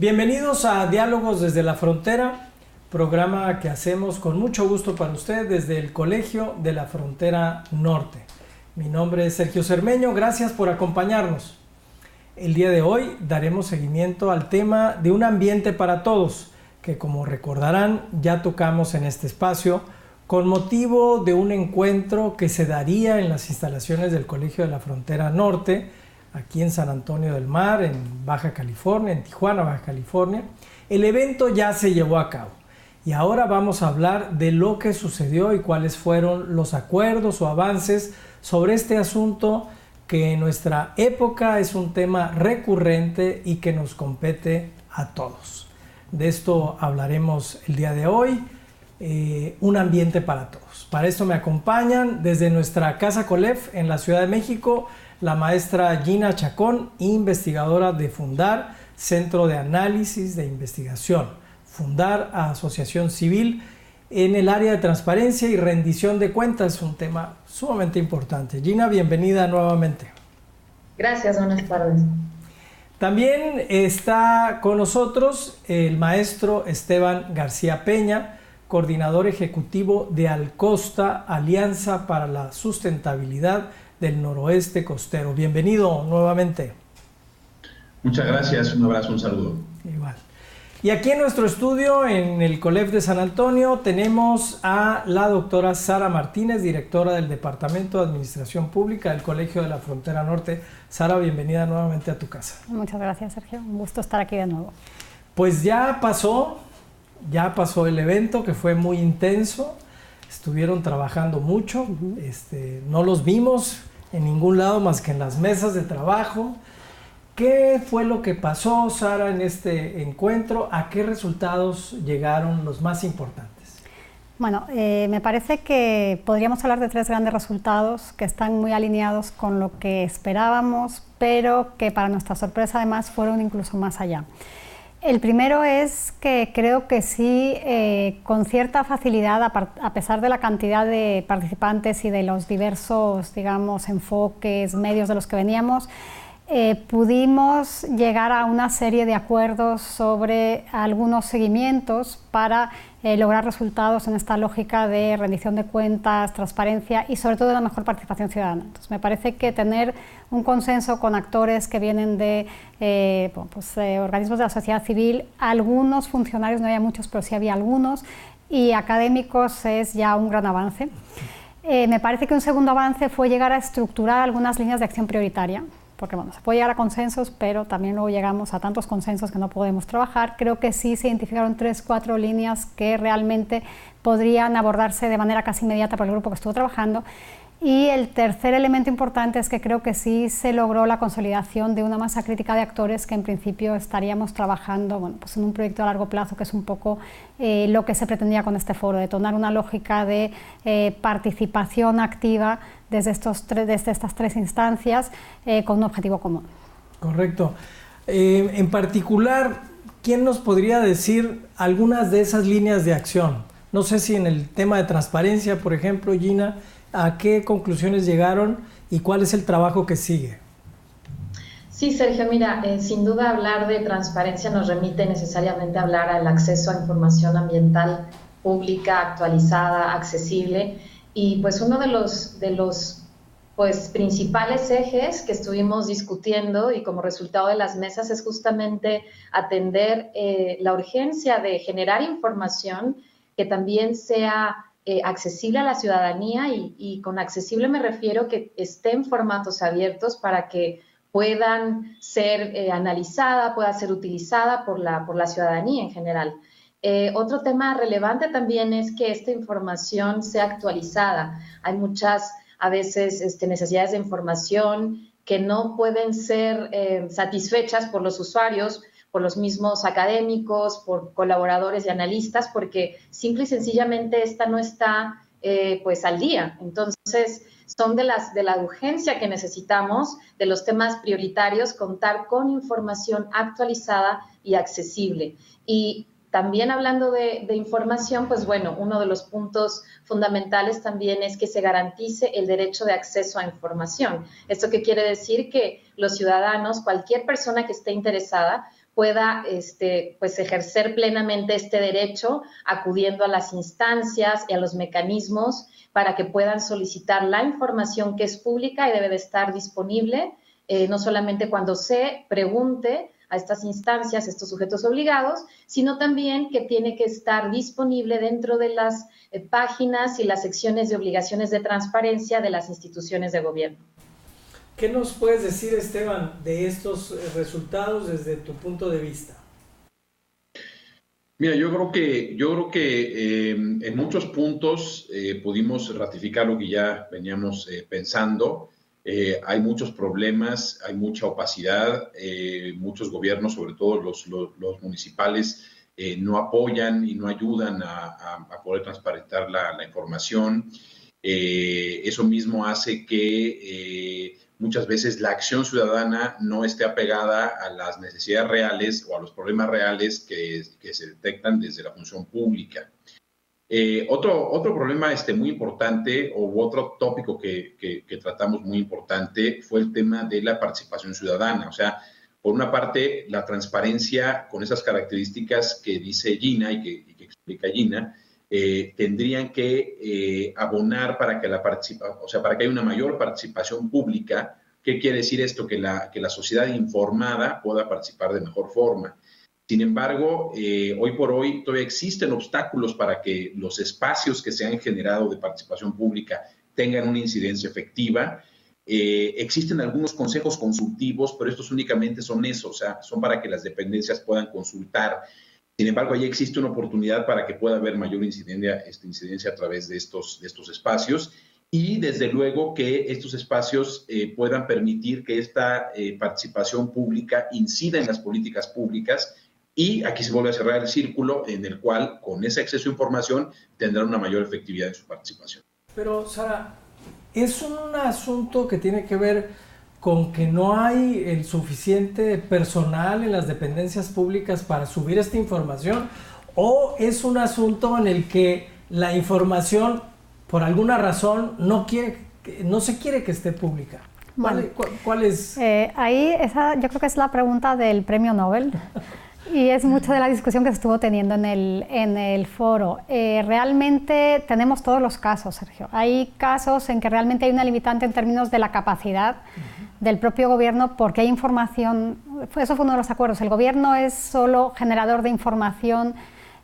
Bienvenidos a Diálogos desde la Frontera, programa que hacemos con mucho gusto para usted desde el Colegio de la Frontera Norte. Mi nombre es Sergio Cermeño, gracias por acompañarnos. El día de hoy daremos seguimiento al tema de un ambiente para todos, que como recordarán ya tocamos en este espacio con motivo de un encuentro que se daría en las instalaciones del Colegio de la Frontera Norte, aquí en San Antonio del Mar, en Baja California, en Tijuana, Baja California. El evento ya se llevó a cabo y ahora vamos a hablar de lo que sucedió y cuáles fueron los acuerdos o avances sobre este asunto que en nuestra época es un tema recurrente y que nos compete a todos. De esto hablaremos el día de hoy, un ambiente para todos. Para esto me acompañan desde nuestra Casa COLEF en la Ciudad de México, la maestra Gina Chacón, investigadora de Fundar, Centro de Análisis de Investigación. Fundar, Asociación Civil, en el área de transparencia y rendición de cuentas, un tema sumamente importante. Gina, bienvenida nuevamente. Gracias, buenas tardes. También está con nosotros el maestro Esteban García Peña, coordinador ejecutivo de Alcosta, Alianza para la Sustentabilidad del Noroeste Costero. Bienvenido nuevamente. Muchas gracias, un abrazo, un saludo. Igual. Y aquí en nuestro estudio, en el COLEF de San Antonio, tenemos a la doctora Sara Martínez, directora del Departamento de Administración Pública del Colegio de la Frontera Norte. Sara, bienvenida nuevamente a tu casa. Muchas gracias, Sergio. Un gusto estar aquí de nuevo. Pues ya pasó el evento, que fue muy intenso. Estuvieron trabajando mucho. No los vimos en ningún lado más que en las mesas de trabajo. ¿Qué fue lo que pasó, Sara, en este encuentro? ¿A qué resultados llegaron los más importantes? Bueno, me parece que podríamos hablar de tres grandes resultados que están muy alineados con lo que esperábamos, pero que para nuestra sorpresa además fueron incluso más allá. El primero es que creo que sí, con cierta facilidad, a pesar de la cantidad de participantes y de los diversos, digamos, enfoques, medios de los que veníamos, pudimos llegar a una serie de acuerdos sobre algunos seguimientos para lograr resultados en esta lógica de rendición de cuentas, transparencia y sobre todo la mejor participación ciudadana. Entonces, me parece que tener un consenso con actores que vienen de organismos de la sociedad civil, algunos funcionarios, no había muchos, pero sí había algunos, y académicos, es ya un gran avance. Me parece que un segundo avance fue llegar a estructurar algunas líneas de acción prioritaria, porque bueno, se puede llegar a consensos, pero también luego llegamos a tantos consensos que no podemos trabajar. Creo que sí se identificaron 3-4 líneas que realmente podrían abordarse de manera casi inmediata por el grupo que estuvo trabajando. Y el tercer elemento importante es que creo que sí se logró la consolidación de una masa crítica de actores que en principio estaríamos trabajando pues en un proyecto a largo plazo, que es un poco lo que se pretendía con este foro, detonar una lógica de participación activa desde estas tres instancias con un objetivo común. Correcto. En particular, ¿quién nos podría decir algunas de esas líneas de acción? No sé si en el tema de transparencia, por ejemplo, Gina, ¿a qué conclusiones llegaron y cuál es el trabajo que sigue? Sí, Sergio, mira, sin duda hablar de transparencia nos remite necesariamente a hablar al acceso a información ambiental pública, actualizada, accesible, y pues uno de los principales ejes que estuvimos discutiendo y como resultado de las mesas es justamente atender la urgencia de generar información que también sea accesible a la ciudadanía y con accesible me refiero que esté en formatos abiertos para que puedan ser analizada, pueda ser utilizada por la ciudadanía en general. Otro tema relevante también es que esta información sea actualizada. Hay muchas, a veces, necesidades de información que no pueden ser satisfechas por los usuarios, por los mismos académicos, por colaboradores y analistas, porque simple y sencillamente esta no está al día. Entonces, son de la urgencia que necesitamos, de los temas prioritarios, contar con información actualizada y accesible. Y también hablando de información, pues bueno, uno de los puntos fundamentales también es que se garantice el derecho de acceso a información. ¿Esto qué quiere decir? Que los ciudadanos, cualquier persona que esté interesada, pueda pues ejercer plenamente este derecho acudiendo a las instancias y a los mecanismos para que puedan solicitar la información que es pública y debe de estar disponible, no solamente cuando se pregunte a estas instancias, estos sujetos obligados, sino también que tiene que estar disponible dentro de las páginas y las secciones de obligaciones de transparencia de las instituciones de gobierno. ¿Qué nos puedes decir, Esteban, de estos resultados desde tu punto de vista? Mira, yo creo que en muchos puntos pudimos ratificar lo que ya veníamos pensando. Hay muchos problemas, hay mucha opacidad, muchos gobiernos, sobre todo los municipales, no apoyan y no ayudan a poder transparentar la información. Eso mismo hace que muchas veces la acción ciudadana no esté apegada a las necesidades reales o a los problemas reales que se detectan desde la función pública. Otro problema muy importante, o otro tópico que tratamos muy importante, fue el tema de la participación ciudadana. O sea, por una parte, la transparencia con esas características que dice Gina y que explica Gina, tendrían que abonar para que para que haya una mayor participación pública. ¿Qué quiere decir esto? Que la sociedad informada pueda participar de mejor forma. Sin embargo, hoy por hoy todavía existen obstáculos para que los espacios que se han generado de participación pública tengan una incidencia efectiva. Existen algunos consejos consultivos, pero estos únicamente son eso, o sea, son para que las dependencias puedan consultar. Sin embargo, ahí existe una oportunidad para que pueda haber mayor incidencia a través de estos espacios, y desde luego que estos espacios puedan permitir que esta participación pública incida en las políticas públicas, y aquí se vuelve a cerrar el círculo en el cual, con ese acceso a información, tendrán una mayor efectividad en su participación. Pero, Sara, es un asunto que tiene que ver con que no hay el suficiente personal en las dependencias públicas para subir esta información, o es un asunto en el que la información, por alguna razón, no se quiere que esté pública. ¿Cuál es? Ahí yo creo que es la pregunta del premio Nobel. Y es mucho de la discusión que se estuvo teniendo en el foro. Realmente tenemos todos los casos, Sergio. Hay casos en que realmente hay una limitante en términos de la capacidad del propio gobierno, porque hay información, eso fue uno de los acuerdos, el gobierno es solo generador de información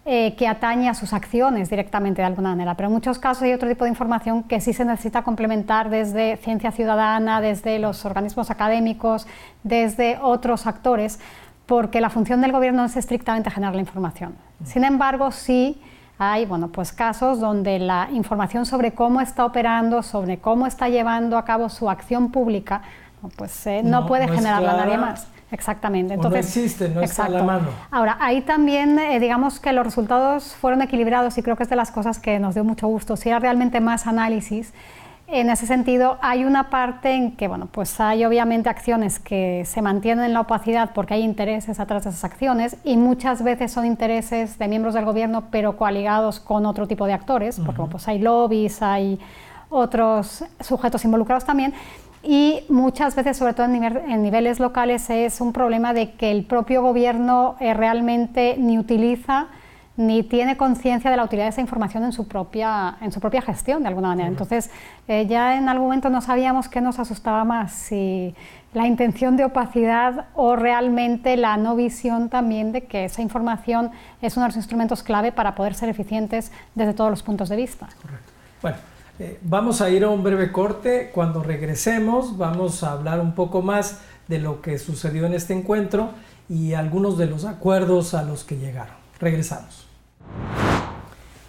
que atañe a sus acciones directamente de alguna manera, pero en muchos casos hay otro tipo de información que sí se necesita complementar desde ciencia ciudadana, desde los organismos académicos, desde otros actores, porque la función del gobierno no es estrictamente generar la información. Sin embargo, sí hay casos donde la información sobre cómo está operando, sobre cómo está llevando a cabo su acción pública, no puede generarla nadie más. Exactamente. Entonces, no existe, no está a la mano. Ahora, ahí también digamos que los resultados fueron equilibrados, y creo que es de las cosas que nos dio mucho gusto. Si era realmente más análisis, en ese sentido hay una parte en que hay obviamente acciones que se mantienen en la opacidad porque hay intereses atrás de esas acciones, y muchas veces son intereses de miembros del gobierno pero coaligados con otro tipo de actores, porque hay lobbies, hay otros sujetos involucrados también. Y muchas veces, sobre todo en niveles locales, es un problema de que el propio gobierno realmente ni utiliza ni tiene conciencia de la utilidad de esa información en su propia gestión, de alguna manera. Entonces, ya en algún momento no sabíamos qué nos asustaba más, si la intención de opacidad o realmente la no visión también de que esa información es uno de los instrumentos clave para poder ser eficientes desde todos los puntos de vista. Correcto. Bueno, vamos a ir a un breve corte. Cuando regresemos vamos a hablar un poco más de lo que sucedió en este encuentro y algunos de los acuerdos a los que llegaron. Regresamos.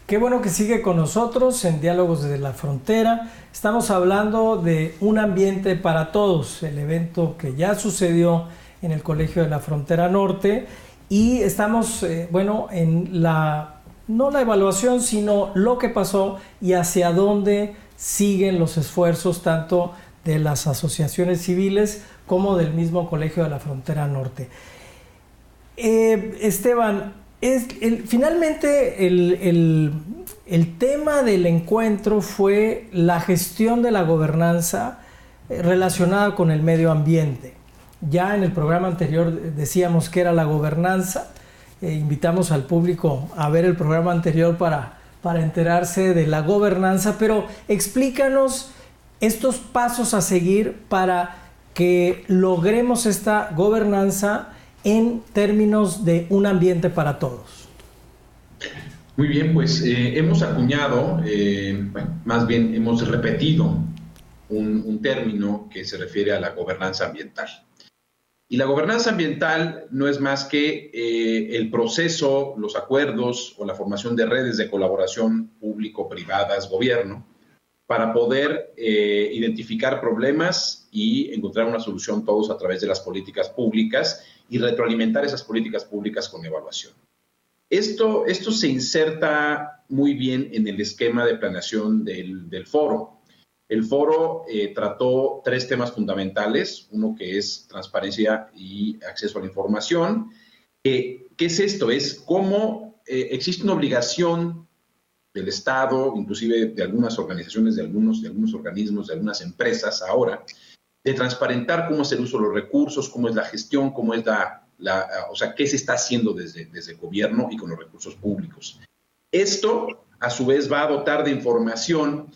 Qué bueno que sigue con nosotros en Diálogos desde la Frontera. Estamos hablando de Un Ambiente para Todos, el evento que ya sucedió en el Colegio de la Frontera Norte, y estamos, en no la evaluación, sino lo que pasó y hacia dónde siguen los esfuerzos tanto de las asociaciones civiles como del mismo Colegio de la Frontera Norte. Esteban, finalmente el tema del encuentro fue la gestión de la gobernanza relacionada con el medio ambiente. Ya en el programa anterior decíamos que era la gobernanza. Invitamos al público a ver el programa anterior para enterarse de la gobernanza, pero explícanos estos pasos a seguir para que logremos esta gobernanza en términos de un ambiente para todos. Muy bien, pues hemos acuñado, más bien hemos repetido un término que se refiere a la gobernanza ambiental. Y la gobernanza ambiental no es más que el proceso, los acuerdos o la formación de redes de colaboración público-privadas, gobierno, para poder identificar problemas y encontrar una solución todos a través de las políticas públicas y retroalimentar esas políticas públicas con evaluación. Esto se inserta muy bien en el esquema de planeación del foro. El foro trató 3 temas fundamentales, uno que es transparencia y acceso a la información. ¿Qué es esto? Es cómo existe una obligación del Estado, inclusive de algunas organizaciones, de algunos organismos, de algunas empresas ahora, de transparentar cómo es el uso de los recursos, cómo es la gestión, cómo es o sea, qué se está haciendo desde el gobierno y con los recursos públicos. Esto, a su vez, va a dotar de información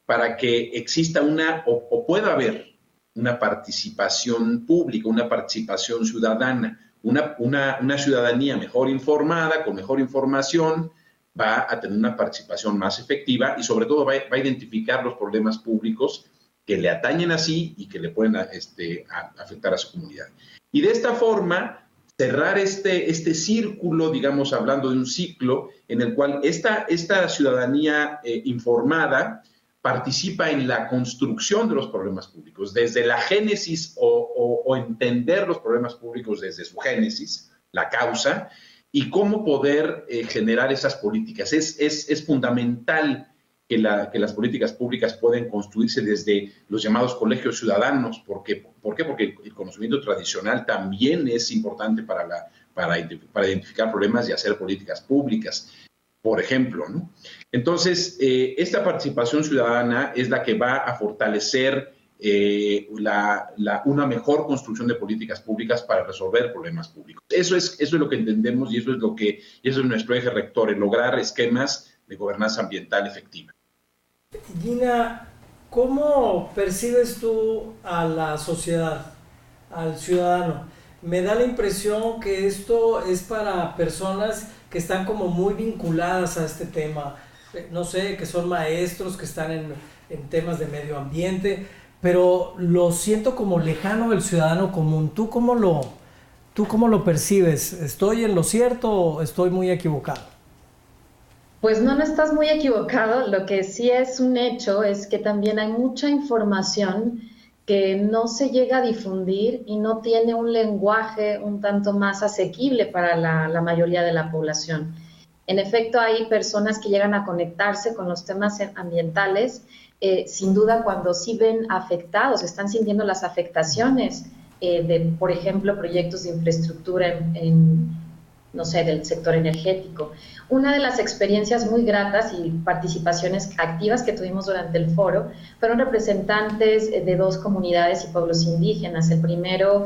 para que exista o pueda haber una participación pública, una participación ciudadana, una ciudadanía mejor informada, con mejor información, va a tener una participación más efectiva y sobre todo va a identificar los problemas públicos que le atañen así y que le pueden afectar a su comunidad. Y de esta forma, cerrar este círculo, digamos, hablando de un ciclo en el cual esta ciudadanía informada participa en la construcción de los problemas públicos, desde la génesis o entender los problemas públicos desde su génesis, la causa, y cómo poder generar esas políticas. Es fundamental que las políticas públicas pueden construirse desde los llamados colegios ciudadanos. ¿Por qué? Porque el conocimiento tradicional también es importante para identificar problemas y hacer políticas públicas, por ejemplo, ¿no? Entonces, esta participación ciudadana es la que va a fortalecer una mejor construcción de políticas públicas para resolver problemas públicos. Eso es lo que entendemos y eso es nuestro eje rector, el lograr esquemas de gobernanza ambiental efectiva. Gina, ¿cómo percibes tú a la sociedad, al ciudadano? Me da la impresión que esto es para personas que están como muy vinculadas a este tema, no sé, que son maestros, que están en temas de medio ambiente, pero lo siento como lejano del ciudadano común. ¿Tú cómo lo percibes? ¿Estoy en lo cierto o estoy muy equivocado? Pues no estás muy equivocado. Lo que sí es un hecho es que también hay mucha información que no se llega a difundir y no tiene un lenguaje un tanto más asequible para la mayoría de la población. En efecto, hay personas que llegan a conectarse con los temas ambientales, sin duda cuando sí ven afectados, están sintiendo las afectaciones de, por ejemplo, proyectos de infraestructura no sé, del sector energético. Una de las experiencias muy gratas y participaciones activas que tuvimos durante el foro fueron representantes de 2 comunidades y pueblos indígenas. El primero,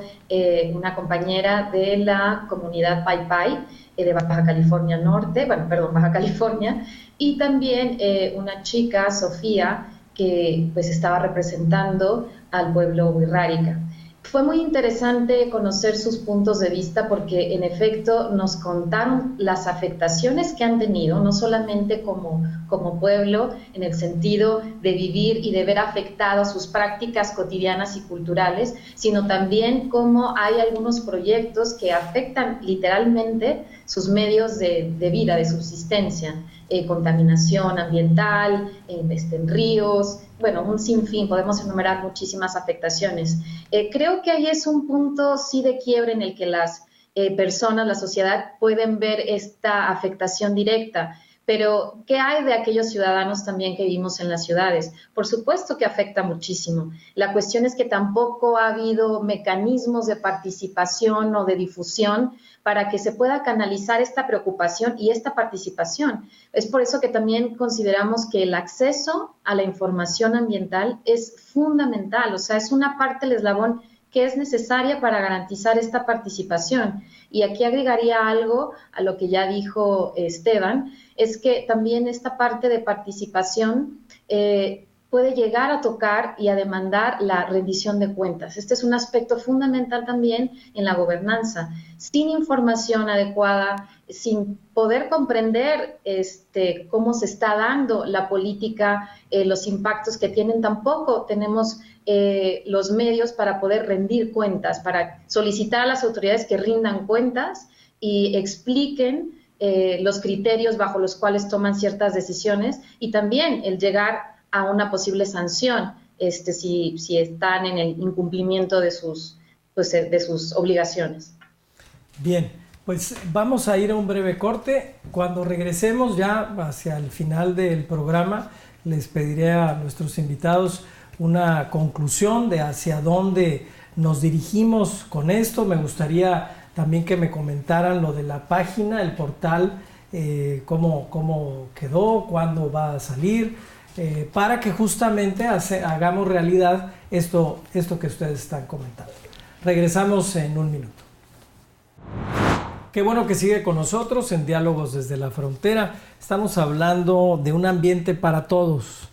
una compañera de la comunidad Pai Pai, de Baja California Norte, Baja California, y también una chica, Sofía, que pues estaba representando al pueblo Wixárika. Fue muy interesante conocer sus puntos de vista porque en efecto nos contaron las afectaciones que han tenido, no solamente como pueblo, en el sentido de vivir y de ver afectadas sus prácticas cotidianas y culturales, sino también cómo hay algunos proyectos que afectan literalmente sus medios de vida, de subsistencia, contaminación ambiental, en ríos, bueno, un sinfín, podemos enumerar muchísimas afectaciones. Creo que ahí es un punto sí de quiebre en el que las personas, la sociedad pueden ver esta afectación directa. Pero, ¿qué hay de aquellos ciudadanos también que vivimos en las ciudades? Por supuesto que afecta muchísimo. La cuestión es que tampoco ha habido mecanismos de participación o de difusión para que se pueda canalizar esta preocupación y esta participación. Es por eso que también consideramos que el acceso a la información ambiental es fundamental, o sea, es una parte del eslabón que es necesaria para garantizar esta participación. Y aquí agregaría algo a lo que ya dijo Esteban, es que también esta parte de participación puede llegar a tocar y a demandar la rendición de cuentas. Este es un aspecto fundamental también en la gobernanza. Sin información adecuada, sin poder comprender cómo se está dando la política, los impactos que tienen, tampoco tenemos los medios para poder rendir cuentas, para solicitar a las autoridades que rindan cuentas y expliquen los criterios bajo los cuales toman ciertas decisiones, y también el llegar a una posible sanción si están en el incumplimiento de sus obligaciones. Bien, pues vamos a ir a un breve corte. Cuando regresemos ya hacia el final del programa, les pediré a nuestros invitados una conclusión de hacia dónde nos dirigimos con esto. Me gustaría también que me comentaran lo de la página, el portal, cómo quedó, cuándo va a salir, para que justamente hagamos realidad esto que ustedes están comentando. Regresamos en un minuto. Qué bueno que sigue con nosotros en Diálogos desde la Frontera. Estamos hablando de un ambiente para todos,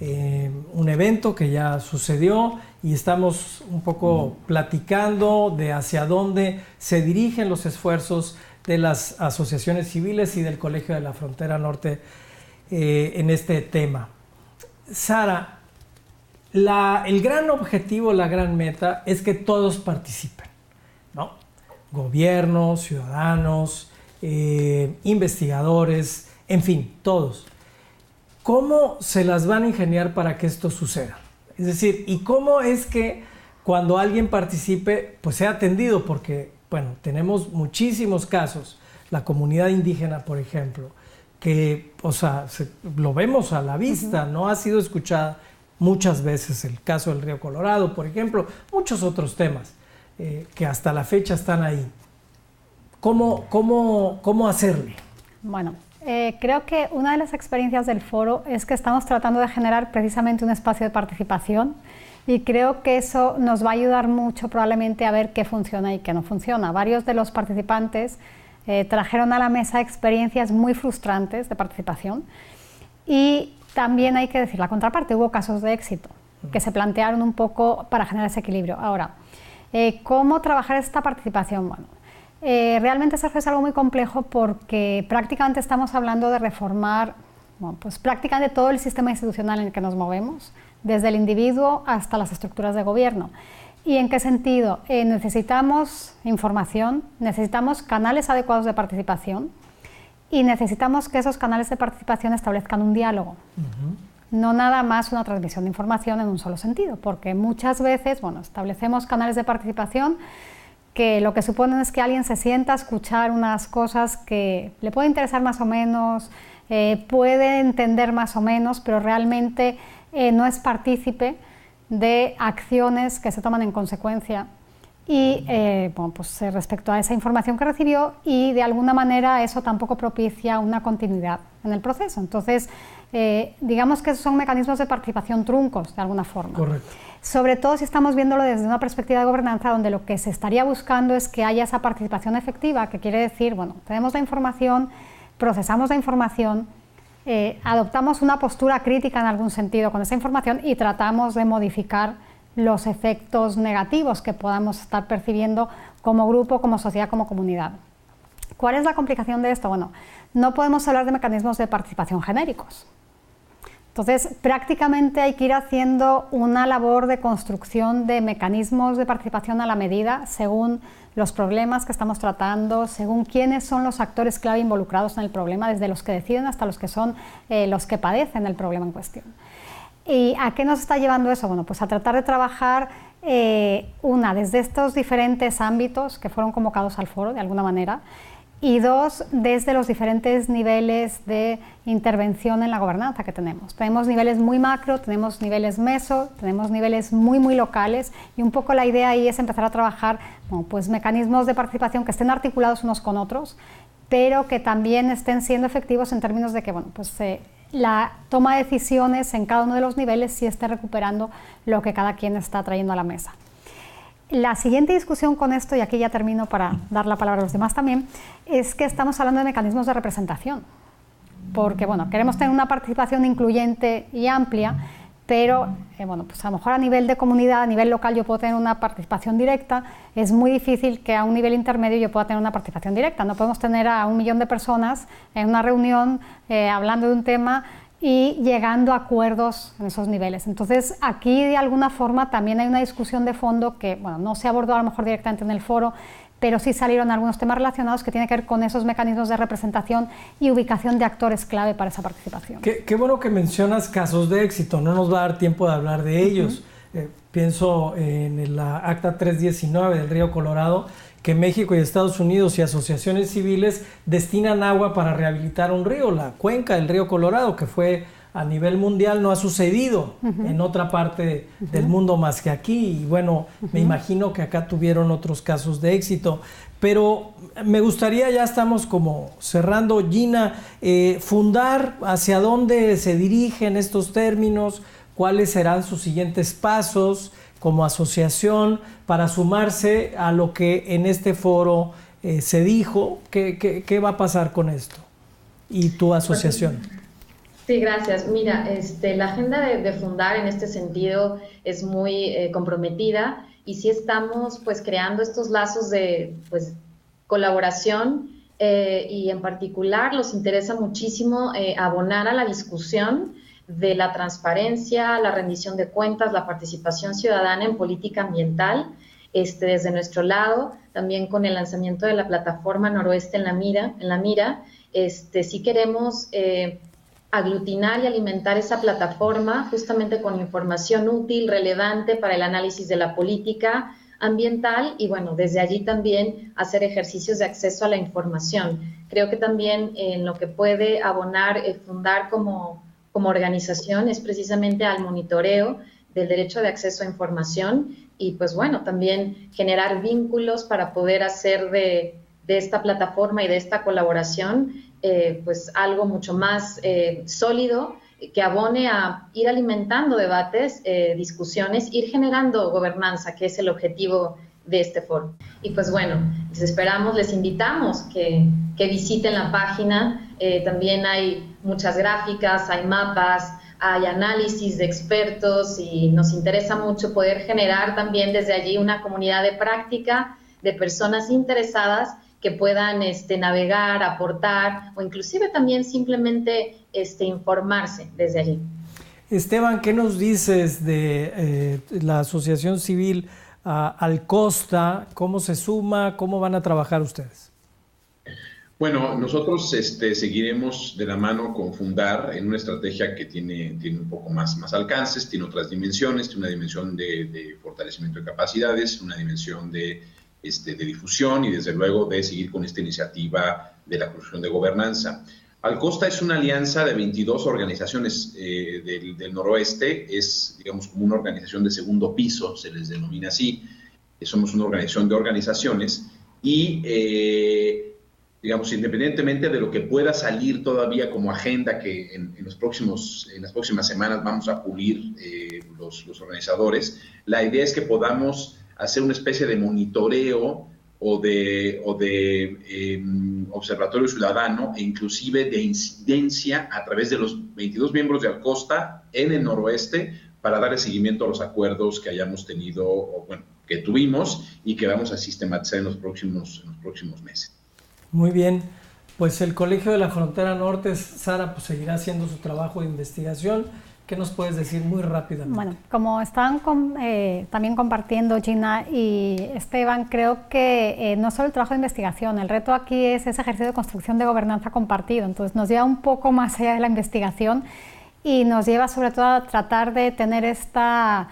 un evento que ya sucedió y estamos un poco platicando de hacia dónde se dirigen los esfuerzos de las asociaciones civiles y del Colegio de la Frontera Norte en este tema. Sara, el gran objetivo, la gran meta es que todos participen, ¿no? Gobiernos, ciudadanos, investigadores, en fin, todos. ¿Cómo se las van a ingeniar para que esto suceda? Es decir, ¿y cómo es que cuando alguien participe, pues sea atendido? Porque, bueno, tenemos muchísimos casos, la comunidad indígena, por ejemplo, que, o sea, lo vemos a la vista, no ha sido escuchada muchas veces, el caso del Río Colorado, por ejemplo, muchos otros temas que hasta la fecha están ahí. ¿Cómo hacerle? Bueno, creo que una de las experiencias del foro es que estamos tratando de generar precisamente un espacio de participación, y creo que eso nos va a ayudar mucho probablemente a ver qué funciona y qué no funciona. Varios de los participantes trajeron a la mesa experiencias muy frustrantes de participación, y también hay que decir la contraparte, hubo casos de éxito que se plantearon un poco para generar ese equilibrio. Ahora, ¿cómo trabajar esta participación? Bueno, realmente, Sergio, es algo muy complejo porque prácticamente estamos hablando de reformar, bueno, pues prácticamente todo el sistema institucional en el que nos movemos, desde el individuo hasta las estructuras de gobierno. ¿Y en qué sentido? Necesitamos información, necesitamos canales adecuados de participación y necesitamos que esos canales de participación establezcan un diálogo. No nada más una transmisión de información en un solo sentido, porque muchas veces, bueno, establecemos canales de participación que lo que suponen es que alguien se sienta a escuchar unas cosas que le puede interesar más o menos, puede entender más o menos, pero realmente no es partícipe de acciones que se toman en consecuencia y bueno, pues respecto a esa información que recibió, y de alguna manera eso tampoco propicia una continuidad en el proceso. Entonces, digamos que esos son mecanismos de participación truncos, de alguna forma. Correcto. Sobre todo si estamos viéndolo desde una perspectiva de gobernanza, donde lo que se estaría buscando es que haya esa participación efectiva, que quiere decir, bueno, tenemos la información, procesamos la información, adoptamos una postura crítica en algún sentido con esa información y tratamos de modificar los efectos negativos que podamos estar percibiendo como grupo, como sociedad, como comunidad. ¿Cuál es la complicación de esto? Bueno, no podemos hablar de mecanismos de participación genéricos. Entonces, prácticamente hay que ir haciendo una labor de construcción de mecanismos de participación a la medida, según los problemas que estamos tratando, según quiénes son los actores clave involucrados en el problema, desde los que deciden hasta los que son los que padecen el problema en cuestión. ¿Y a qué nos está llevando eso? Bueno, pues a tratar de trabajar desde estos diferentes ámbitos que fueron convocados al foro de alguna manera, y dos, desde los diferentes niveles de intervención en la gobernanza que tenemos. Tenemos niveles muy macro, tenemos niveles meso, tenemos niveles muy, muy locales, y un poco la idea ahí es empezar a trabajar, bueno, pues mecanismos de participación que estén articulados unos con otros, pero que también estén siendo efectivos en términos de que, bueno, pues la toma de decisiones en cada uno de los niveles sí esté recuperando lo que cada quien está trayendo a la mesa. La siguiente discusión con esto, y aquí ya termino para dar la palabra a los demás también, es que estamos hablando de mecanismos de representación, porque bueno, queremos tener una participación incluyente y amplia, pero bueno, pues a lo mejor a nivel de comunidad, a nivel local yo puedo tener una participación directa, es muy difícil que a un nivel intermedio yo pueda tener una participación directa. No podemos tener a 1 millón de personas en una reunión hablando de un tema y llegando a acuerdos en esos niveles. Entonces aquí de alguna forma también hay una discusión de fondo que bueno, no se abordó a lo mejor directamente en el foro, pero sí salieron algunos temas relacionados que tienen que ver con esos mecanismos de representación y ubicación de actores clave para esa participación. Qué bueno que mencionas casos de éxito, no nos va a dar tiempo de hablar de ellos. Pienso en la Acta 319 del Río Colorado, que México y Estados Unidos y asociaciones civiles destinan agua para rehabilitar un río, la cuenca del Río Colorado, que fue a nivel mundial, no ha sucedido en otra parte del mundo más que aquí, y bueno, me imagino que acá tuvieron otros casos de éxito, pero me gustaría, ya estamos como cerrando, Gina, fundar hacia dónde se dirigen estos términos, cuáles serán sus siguientes pasos como asociación para sumarse a lo que en este foro se dijo. ¿Qué va a pasar con esto? Y tu asociación. Sí, gracias. Mira, la agenda de fundar en este sentido es muy comprometida, y sí estamos pues creando estos lazos de pues colaboración, y en particular nos interesa muchísimo abonar a la discusión de la transparencia, la rendición de cuentas, la participación ciudadana en política ambiental, desde nuestro lado, también con el lanzamiento de la plataforma Noroeste en la mira, sí queremos aglutinar y alimentar esa plataforma justamente con información útil, relevante para el análisis de la política ambiental, y bueno, desde allí también hacer ejercicios de acceso a la información. Creo que también en lo que puede abonar fundar como organización es precisamente al monitoreo del derecho de acceso a información, y pues bueno, también generar vínculos para poder hacer de esta plataforma y de esta colaboración pues algo mucho más sólido, que abone a ir alimentando debates, discusiones, ir generando gobernanza, que es el objetivo de este foro. Y pues bueno, les esperamos, les invitamos que visiten la página. También hay muchas gráficas, hay mapas, hay análisis de expertos, y nos interesa mucho poder generar también desde allí una comunidad de práctica de personas interesadas que puedan navegar, aportar, o inclusive también simplemente informarse desde allí. Esteban, ¿qué nos dices de la Asociación Civil Alcosta? ¿Cómo se suma? ¿Cómo van a trabajar ustedes? Bueno, nosotros seguiremos de la mano con Fundar en una estrategia que tiene un poco más alcances, tiene otras dimensiones, tiene una dimensión de fortalecimiento de capacidades, una dimensión de difusión, y desde luego de seguir con esta iniciativa de la construcción de gobernanza. Alcosta es una alianza de 22 organizaciones del noroeste, es digamos como una organización de segundo piso, se les denomina así. Somos una organización de organizaciones, y digamos, independientemente de lo que pueda salir todavía como agenda, que en las próximas semanas vamos a pulir los organizadores, la idea es que podamos hacer una especie de monitoreo o de observatorio ciudadano, e inclusive de incidencia a través de los 22 miembros de Alcosta en el noroeste, para dar seguimiento a los acuerdos que hayamos tenido, o bueno, que tuvimos, y que vamos a sistematizar en los próximos meses. Muy bien, pues el Colegio de la Frontera Norte, Sara, pues seguirá haciendo su trabajo de investigación. ¿Qué nos puedes decir muy rápidamente? Bueno, como están también compartiendo Gina y Esteban, creo que no solo el trabajo de investigación, el reto aquí es ese ejercicio de construcción de gobernanza compartido. Entonces nos lleva un poco más allá de la investigación, y nos lleva sobre todo a tratar de tener esta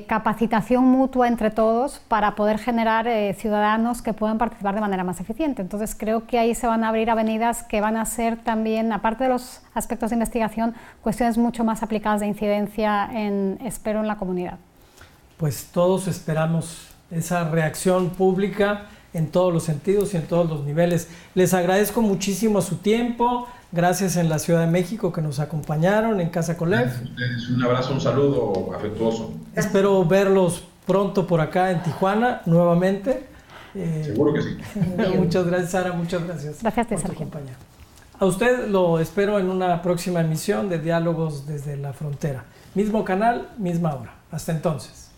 capacitación mutua entre todos para poder generar ciudadanos que puedan participar de manera más eficiente. Entonces creo que ahí se van a abrir avenidas que van a ser también, aparte de los aspectos de investigación, cuestiones mucho más aplicadas de incidencia, espero, en la comunidad. Pues todos esperamos esa reacción pública en todos los sentidos y en todos los niveles. Les agradezco muchísimo su tiempo. Gracias en la Ciudad de México que nos acompañaron en Casa Colev. Un abrazo, un saludo afectuoso. Espero verlos pronto por acá en Tijuana nuevamente. Seguro que sí. Muchas gracias, Sara, muchas gracias. Gracias, por Sergio. acompañar. A usted lo espero en una próxima emisión de Diálogos desde la Frontera. Mismo canal, misma hora. Hasta entonces.